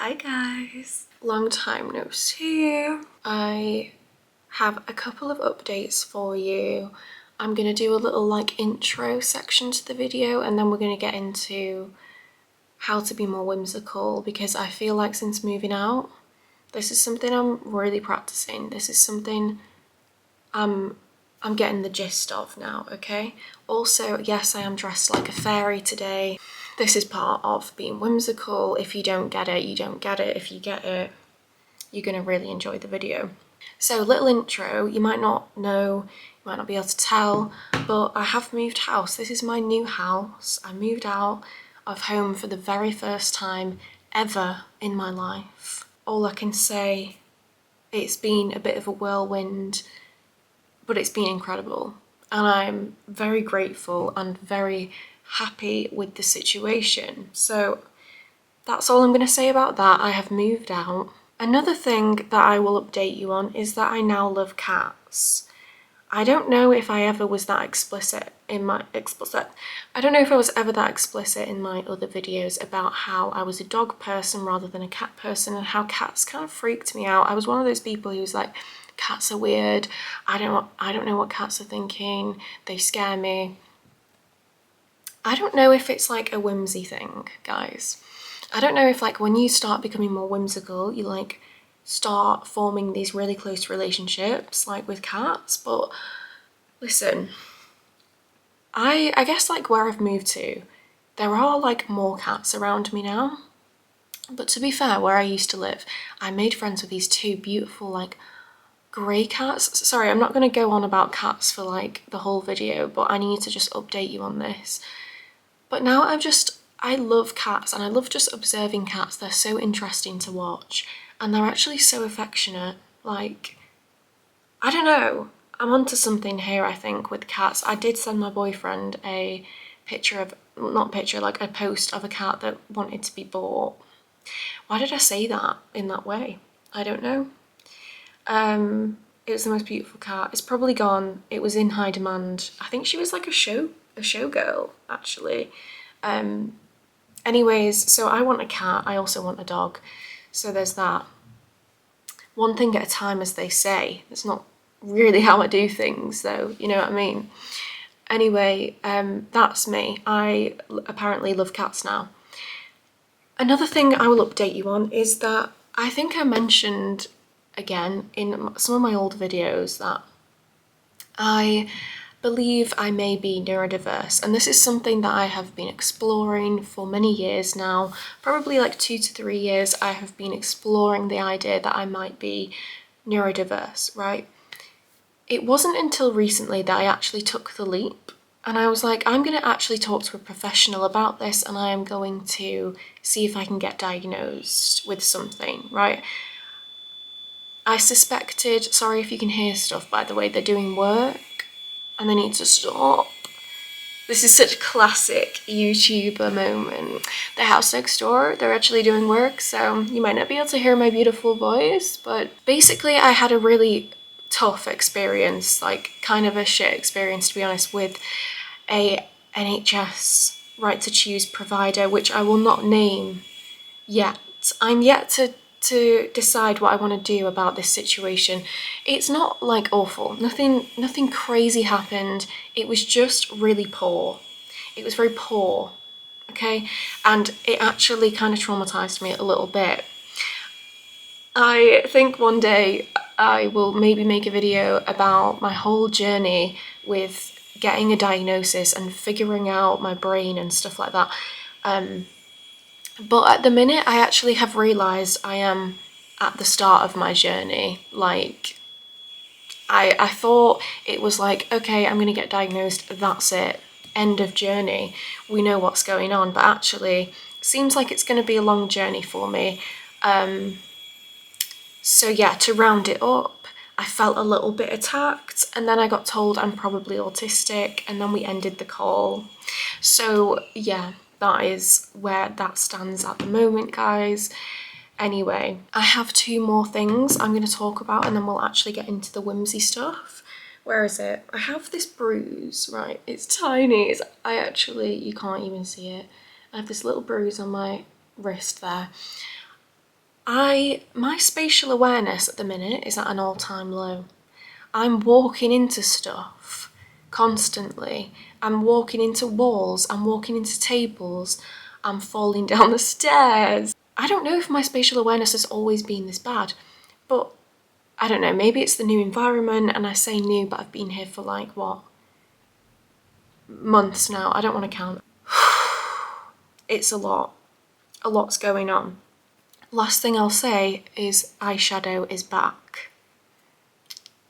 Hi guys, long time no see. I have a couple of updates for you. I'm gonna do a little like intro section to the video and then we're gonna get into how to be more whimsical, because I feel like since moving out, this is something I'm really practicing. This is something I'm getting the gist of now, okay? Also, yes, I am dressed like a fairy today. This is part of being whimsical. If you don't get it, you don't get it. If you get it, you're gonna really enjoy the video. So, little intro, you might not know, you might not be able to tell, but I have moved house. This is my new house. I moved out of home for the very first time ever in my life. All I can say, it's been a bit of a whirlwind, but it's been incredible. And I'm very grateful and very happy with the situation. So that's all I'm going to say about that. I have moved out. Another thing that I will update you on is that I now love cats. I don't know if I ever was that explicit in my I don't know if I was ever that explicit in my other videos about how I was a dog person rather than a cat person and how cats kind of freaked me out. I was one of those people who was like, cats are weird. I don't know what cats are thinking. They scare me. I don't know if it's like a whimsy thing, guys. I don't know if like when you start becoming more whimsical, you like start forming these really close relationships like with cats, but listen, I guess like where I've moved to, there are like more cats around me now. But to be fair, where I used to live, I made friends with these two beautiful like grey cats. Sorry, I'm not going to go on about cats for like the whole video, but I need to just update you on this. But now I love cats and I love just observing cats. They're so interesting to watch and they're actually so affectionate. Like, I don't know, I'm onto something here I think with cats. I did send my boyfriend a picture of, not picture, like a post of a cat that wanted to be bought. Why did I say that in that way? I don't know. It was the most beautiful cat. It's probably gone. It was in high demand. I think she was like a showgirl, actually. Anyways, so I want a cat. I also want a dog. So there's that. One thing at a time, as they say. It's not really how I do things, though. You know what I mean? Anyway, that's me. I apparently love cats now. Another thing I will update you on is that I think I mentioned again in some of my old videos that I believe I may be neurodiverse, and this is something that I have been exploring for many years now. Probably like 2 to 3 years I have been exploring the idea that I might be neurodiverse, right? It wasn't until recently that I actually took the leap and I was like, I'm going to actually talk to a professional about this and I am going to see if I can get diagnosed with something, right? I suspected, sorry if you can hear stuff by the way, they're doing work and they need to stop. This is such a classic YouTuber moment. The house next door, they're actually doing work, so you might not be able to hear my beautiful voice, but basically I had a really tough experience, like kind of a shit experience to be honest, with a NHS right to choose provider, which I will not name yet. I'm yet to decide what I want to do about this situation. It's not like awful. Nothing crazy happened. It was just really poor. It was very poor, okay? And it actually kind of traumatized me a little bit. I think one day I will maybe make a video about my whole journey with getting a diagnosis and figuring out my brain and stuff like that. But at the minute, I actually have realised I am at the start of my journey. Like, I thought it was like, okay, I'm going to get diagnosed, that's it, end of journey. We know what's going on, but actually, it seems like it's going to be a long journey for me. So yeah, to round it up, I felt a little bit attacked, and then I got told I'm probably autistic, and then we ended the call. So yeah, that is where that stands at the moment, guys. Anyway, I have 2 more things I'm going to talk about and then we'll actually get into the whimsy stuff. Where is it? I have this bruise, right? It's tiny. You can't even see it. I have this little bruise on my wrist there. My spatial awareness at the minute is at an all-time low. I'm walking into stuff constantly. I'm walking into walls, I'm walking into tables, I'm falling down the stairs. I don't know if my spatial awareness has always been this bad, but I don't know, maybe it's the new environment, and I say new, but I've been here for like, what, months now, I don't want to count. It's a lot's going on. Last thing I'll say is eyeshadow is back.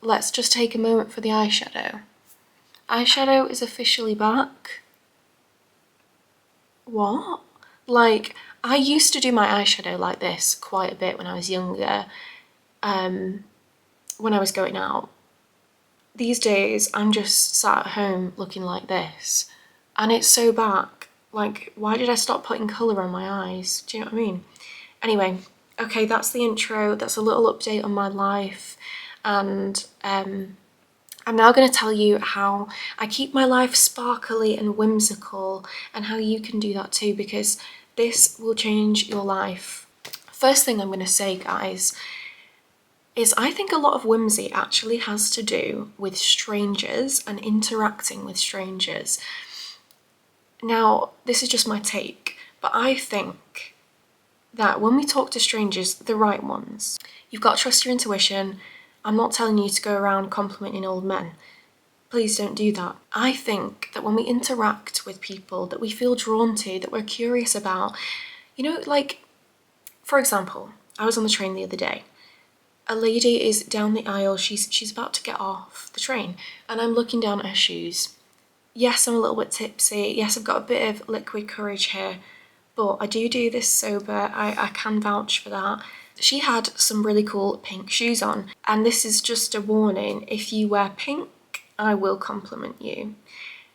Let's just take a moment for the eyeshadow. Eyeshadow is officially back. What? Like, I used to do my eyeshadow like this quite a bit when I was younger, when I was going out. These days, I'm just sat at home looking like this, and it's so back. Like, why did I stop putting colour on my eyes? Do you know what I mean? Anyway, okay, that's the intro. That's a little update on my life, and I'm now going to tell you how I keep my life sparkly and whimsical, and how you can do that too, because this will change your life. First thing I'm going to say, guys, is I think a lot of whimsy actually has to do with strangers and interacting with strangers. Now, this is just my take, but I think that when we talk to strangers, the right ones, you've got to trust your intuition. I'm not telling you to go around complimenting old men. Please don't do that. I think that when we interact with people that we feel drawn to, that we're curious about, you know, like, for example, I was on the train the other day. A lady is down the aisle, she's about to get off the train, and I'm looking down at her shoes. Yes, I'm a little bit tipsy. Yes, I've got a bit of liquid courage here, but I do this sober. I can vouch for that. She had some really cool pink shoes on, and this is just a warning. If you wear pink, I will compliment you.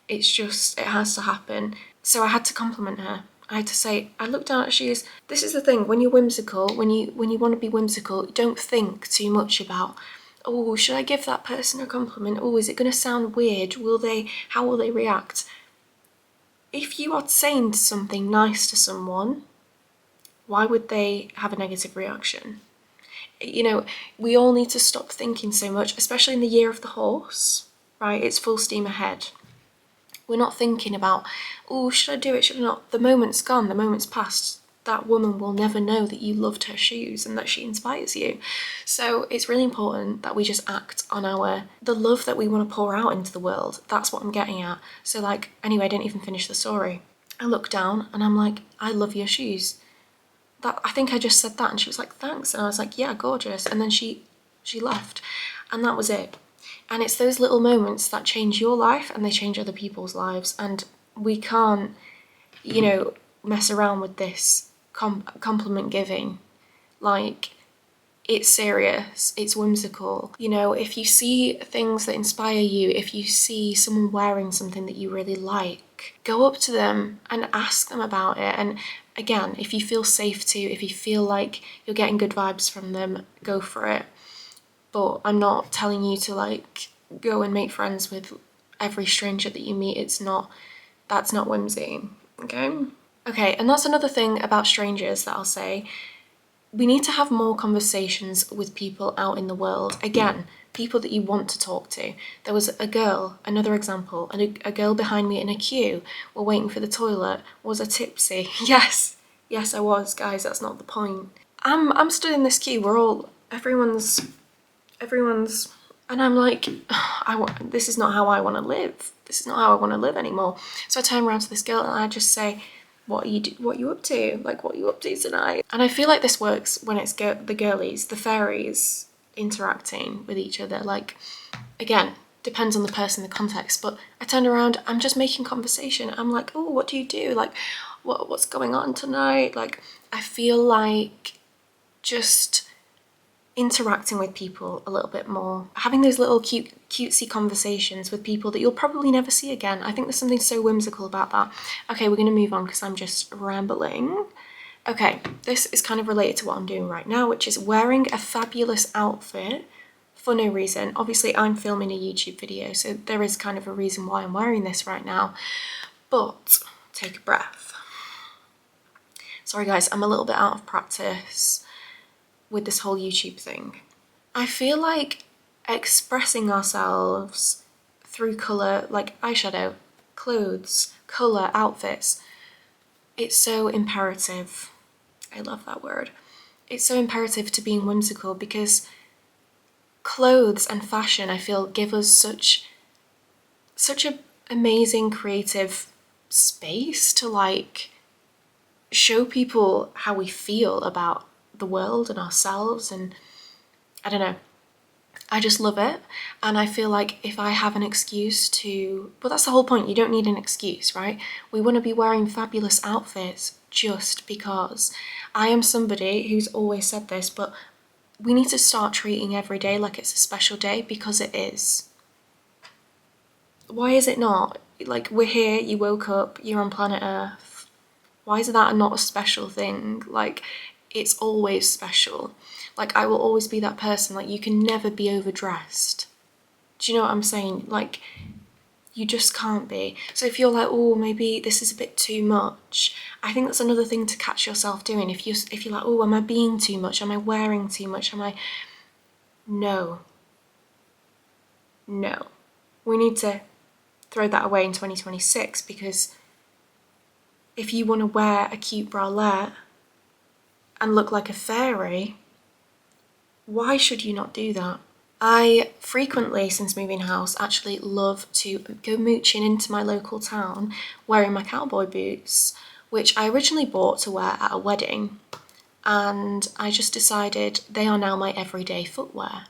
It's just, it has to happen. So I had to compliment her. I had to say, I looked down at shoes. This is the thing, when you're whimsical, when you want to be whimsical, don't think too much about, oh, should I give that person a compliment? Oh, is it going to sound weird? How will they react? If you are saying something nice to someone, why would they have a negative reaction? You know, we all need to stop thinking so much, especially in the year of the horse, right? It's full steam ahead. We're not thinking about, oh, should I do it, should I not? The moment's gone, the moment's passed. That woman will never know that you loved her shoes and that she inspires you. So it's really important that we just act on the love that we want to pour out into the world. That's what I'm getting at. So like, anyway, I didn't even finish the story. I looked down and I'm like, I love your shoes. I think I just said that, and she was like, thanks. And I was like, yeah, gorgeous. And then she left, and that was it. And it's those little moments that change your life and they change other people's lives. And we can't, you know, mess around with this compliment giving. Like, it's serious, it's whimsical. You know, if you see things that inspire you, if you see someone wearing something that you really like, go up to them and ask them about it. And again, if you feel safe to, if you feel like you're getting good vibes from them, go for it. But I'm not telling you to like go and make friends with every stranger that you meet. That's not whimsy, okay? Okay, and that's another thing about strangers that I'll say. We need to have more conversations with people out in the world. Again, people that you want to talk to. There was a girl, another example, and a girl behind me in a queue while waiting for the toilet. Was I tipsy? Yes, I was, guys, that's not the point. I'm stood in this queue, everyone's, and I'm like, this is not how I want to live. This is not how I want to live anymore. So I turn around to this girl and I just say, what are you up to? Like, what are you up to tonight? And I feel like this works when it's the girlies, the fairies interacting with each other. Like, again, depends on the person, the context, but I turned around, I'm just making conversation. I'm like, oh, what do you do? Like, what's going on tonight? Like, I feel like just interacting with people a little bit more, having those little cutesy conversations with people that you'll probably never see again. I think there's something so whimsical about that. Okay, we're going to move on because I'm just rambling. Okay, this is kind of related to what I'm doing right now, which is wearing a fabulous outfit for no reason. Obviously, I'm filming a YouTube video, so there is kind of a reason why I'm wearing this right now, but take a breath. Sorry guys, I'm a little bit out of practice. with this whole YouTube thing. I feel like expressing ourselves through colour, like eyeshadow, clothes, colour, outfits, it's so imperative. I love that word. It's so imperative to being whimsical because clothes and fashion, I feel, give us such an amazing creative space to like show people how we feel about the world and ourselves, and I don't know, I just love it. And I feel like if I have an excuse to, but that's the whole point, you don't need an excuse, right? We want to be wearing fabulous outfits just because. I am somebody who's always said this, but we need to start treating every day like it's a special day, because it is. Why is it not? Like, we're here, you woke up, you're on planet Earth. Why is that not a special thing? Like, it's always special. Like, I will always be that person. Like, you can never be overdressed. Do you know what I'm saying? Like, you just can't be. So if you're like, oh, maybe this is a bit too much, I think that's another thing to catch yourself doing. If you're like, oh, am I being too much? Am I wearing too much? No. No. We need to throw that away in 2026, because if you want to wear a cute bralette and look like a fairy, why should you not do that? I frequently, since moving house, actually love to go mooching into my local town wearing my cowboy boots, which I originally bought to wear at a wedding, and I just decided they are now my everyday footwear.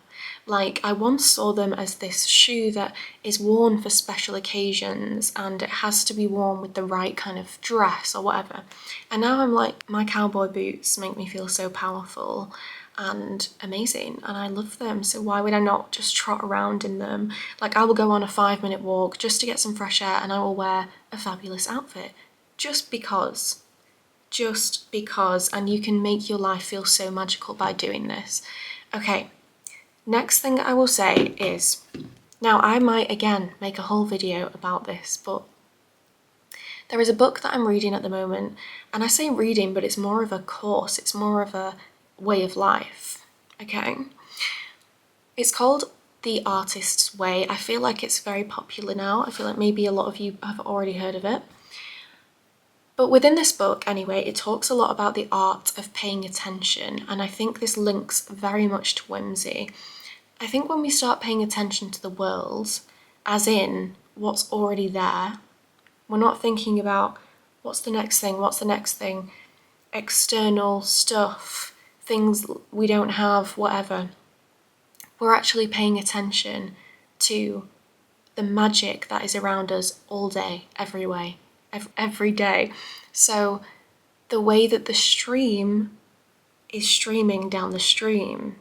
Like, I once saw them as this shoe that is worn for special occasions and it has to be worn with the right kind of dress or whatever. And now I'm like, my cowboy boots make me feel so powerful and amazing, and I love them, so why would I not just trot around in them? Like, I will go on a 5-minute walk just to get some fresh air and I will wear a fabulous outfit just because. Just because, and you can make your life feel so magical by doing this. Okay, next thing I will say is, now I might again make a whole video about this, but there is a book that I'm reading at the moment, and I say reading, but it's more of a course, it's more of a way of life, okay? It's called The Artist's Way. I feel like it's very popular now. I feel like maybe a lot of you have already heard of it. But within this book, anyway, it talks a lot about the art of paying attention, and I think this links very much to whimsy. I think when we start paying attention to the world, as in what's already there, we're not thinking about what's the next thing, external stuff, things we don't have, whatever. We're actually paying attention to the magic that is around us all day, every day. So the way that the stream is streaming down the stream,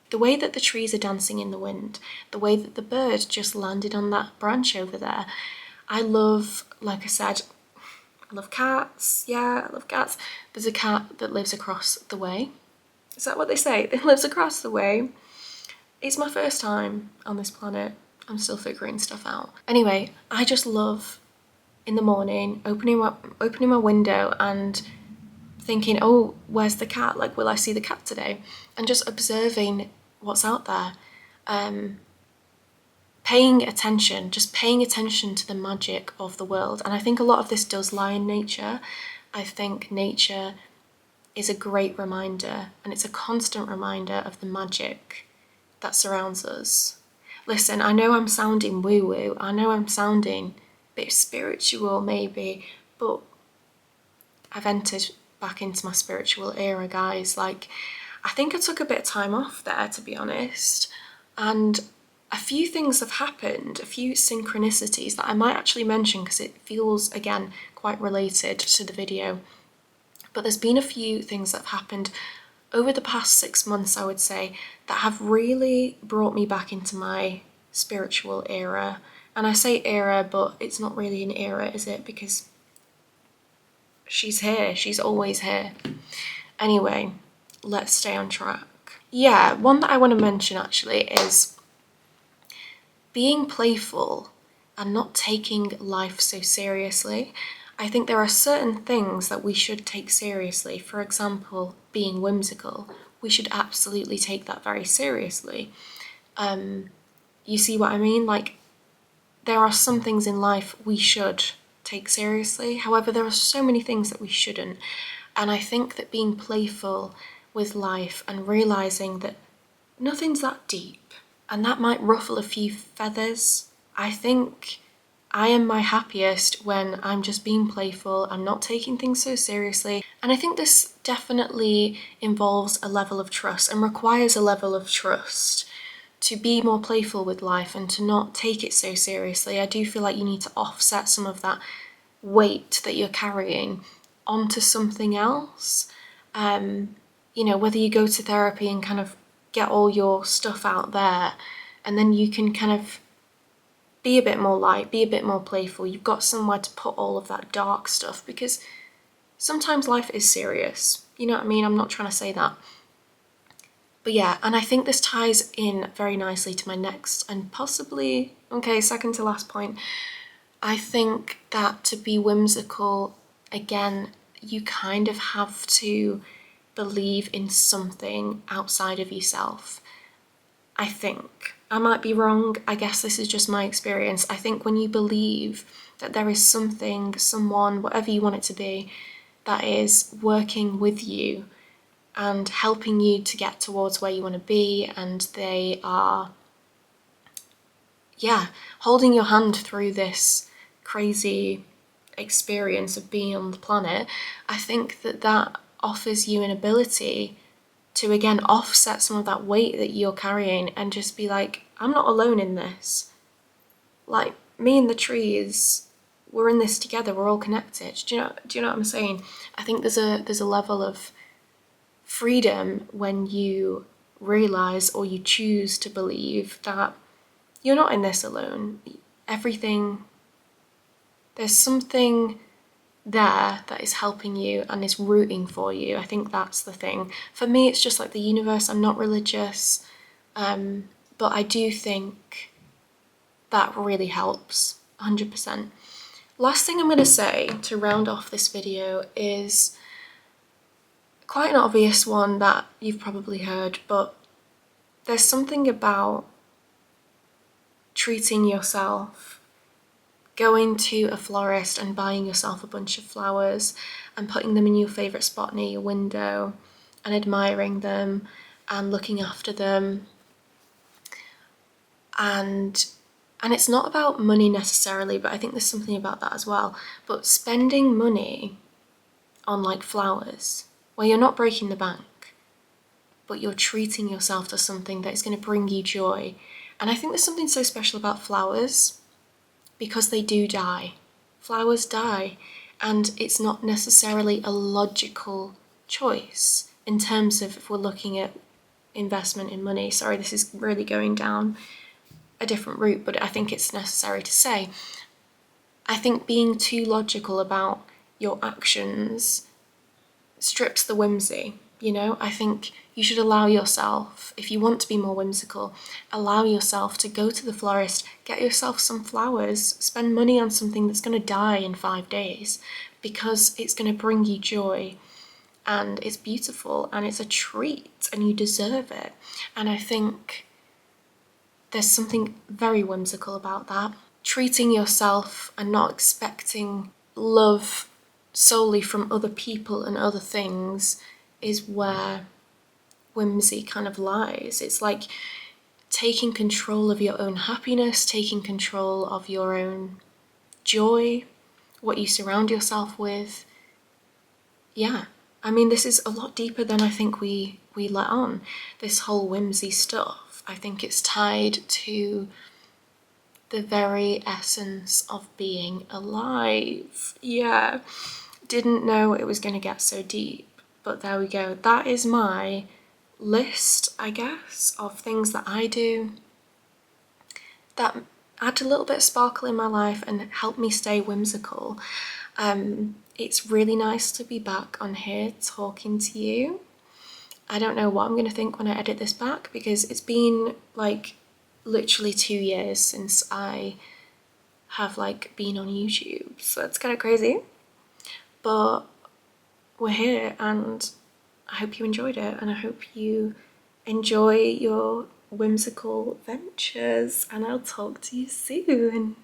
the way that the trees are dancing in the wind, the way that the bird just landed on that branch over there. I love, like I said, I love cats. Yeah, I love cats. There's a cat that lives across the way. Is that what they say? It lives across the way. It's my first time on this planet. I'm still figuring stuff out. Anyway, I just love in the morning opening my window and thinking, oh, where's the cat? Like, will I see the cat today? And just observing what's out there. Paying attention to the magic of the world. And I think a lot of this does lie in nature. I think nature is a great reminder, and it's a constant reminder of the magic that surrounds us. Listen, I know I'm sounding woo-woo, I know I'm sounding a bit spiritual maybe, but I've entered back into my spiritual era, guys. Like, I think I took a bit of time off there, to be honest, and a few things have happened, a few synchronicities that I might actually mention because it feels, again, quite related to the video. But there's been a few things that have happened over the past 6 months, I would say, that have really brought me back into my spiritual era. And I say era, but it's not really an era, is it? Because she's here, she's always here. Anyway, let's stay on track. Yeah, one that I want to mention actually is being playful and not taking life so seriously. I think there are certain things that we should take seriously. For example, being whimsical. we should absolutely take that very seriously. You see what I mean? Like, there are some things in life we should take seriously. However, there are so many things that we shouldn't. And I think that being playful with life and realizing that nothing's that deep and that might ruffle a few feathers, I think I am my happiest when I'm just being playful, I'm not taking things so seriously. And I think this definitely involves a level of trust and requires a level of trust to be more playful with life and to not take it so seriously. I do feel like you need to offset some of that weight that you're carrying onto something else. You know, whether you go to therapy and kind of get all your stuff out there, and then you can kind of be a bit more light, be a bit more playful. You've got somewhere to put all of that dark stuff, because sometimes life is serious. You know what I mean? I'm not trying to say that. But yeah, and I think this ties in very nicely to my next and possibly, okay, second to last point. I think that to be whimsical, again, you kind of have to believe in something outside of yourself. I think. I might be wrong. I guess this is just my experience. I think when you believe that there is something, someone, whatever you want it to be, that is working with you and helping you to get towards where you want to be, and they are, yeah, holding your hand through this crazy experience of being on the planet, I think that that offers you an ability to, again, offset some of that weight that you're carrying and just be like, I'm not alone in this. Like, me and the trees, we're in this together, we're all connected. Do you know what I'm saying? I think there's a level of freedom when you realize, or you choose to believe, that you're not in this alone. Everything, there's something there that is helping you and is rooting for you. I think that's the thing. For me, it's just like the universe. I'm not religious, but I do think that really helps, 100%. Last thing I'm going to say to round off this video is quite an obvious one that you've probably heard, but there's something about treating yourself, going to a florist and buying yourself a bunch of flowers and putting them in your favourite spot near your window and admiring them and looking after them. And it's not about money necessarily, but I think there's something about that as well. But spending money on like flowers, where you're not breaking the bank, but you're treating yourself to something that is going to bring you joy. And I think there's something so special about flowers, because they do die. Flowers die, and it's not necessarily a logical choice in terms of, if we're looking at investment in money. Sorry, this is really going down a different route, but I think it's necessary to say. I think being too logical about your actions strips the whimsy, you know? I think you should allow yourself, if you want to be more whimsical, allow yourself to go to the florist, get yourself some flowers, spend money on something that's going to die in 5 days, because it's going to bring you joy and it's beautiful and it's a treat and you deserve it. And I think there's something very whimsical about that. Treating yourself and not expecting love solely from other people and other things is where whimsy kind of lies. It's like taking control of your own happiness, taking control of your own joy, what you surround yourself with. Yeah, I mean, this is a lot deeper than I think we let on, this whole whimsy stuff. I think it's tied to the very essence of being alive. Yeah, didn't know it was going to get so deep, but there we go. That is my list, I guess, of things that I do that add a little bit of sparkle in my life and help me stay whimsical. It's really nice to be back on here talking to you. I don't know what I'm going to think when I edit this back, because it's been like literally 2 years since I have like been on YouTube, so it's kind of crazy, but we're here and I hope you enjoyed it, and I hope you enjoy your whimsical ventures, and I'll talk to you soon.